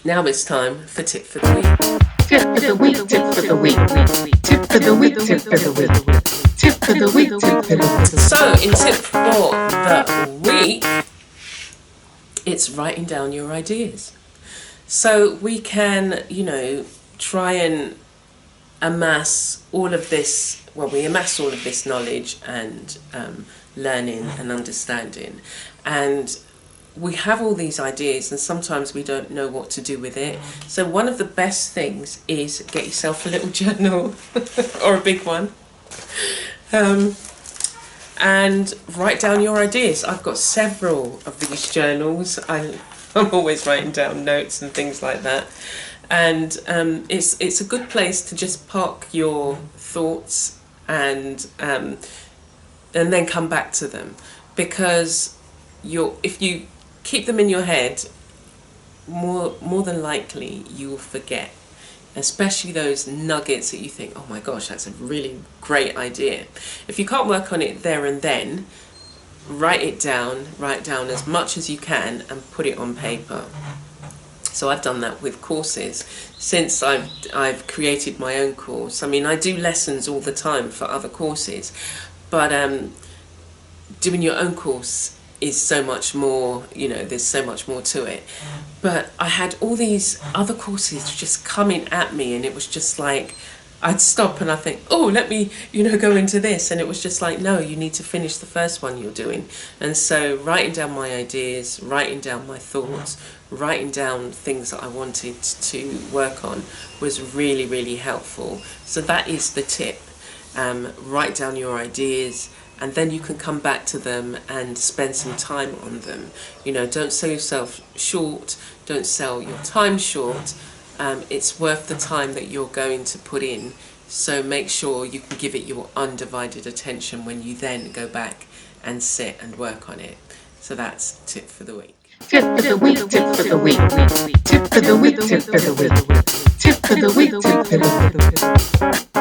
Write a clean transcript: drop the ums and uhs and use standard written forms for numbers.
Now it's time for Tip for the Week. Tip for the week, tip for the week, tip for the week, tip for the week, tip for the week, tip for the week. So, in Tip for the Week, it's writing down your ideas. So we can, try and amass all of this, we amass all of this knowledge and learning and understanding. And we have all these ideas and sometimes we don't know what to do with it. So one of the best things is get yourself a little journal or a big one and write down your ideas. I've got several of these journals. I'm always writing down notes and things like that. And it's a good place to just park your thoughts and then come back to them, because if you keep them in your head, more than likely you will forget, especially those nuggets that you think, oh my gosh, that's a really great idea. If you can't work on it there and then, write down as much as you can and put it on paper. So I've done that with courses. Since I've created my own course, I do lessons all the time for other courses, but doing your own course is so much more, there's so much more to it. But I had all these other courses just coming at me, and it was just like, I'd stop and I think, oh, let me, go into this. And it was just like, no, you need to finish the first one you're doing. And so writing down my ideas, writing down my thoughts, writing down things that I wanted to work on was really, really helpful. So that is the tip. Write down your ideas, and then you can come back to them and spend some time on them. Don't sell yourself short, don't sell your time short. It's worth the time that you're going to put in. So make sure you can give it your undivided attention when you then go back and sit and work on it. So that's Tip for the Week. Tip for the week, tip for the week, tip for the week, tip for the week, tip for the week, tip for the week.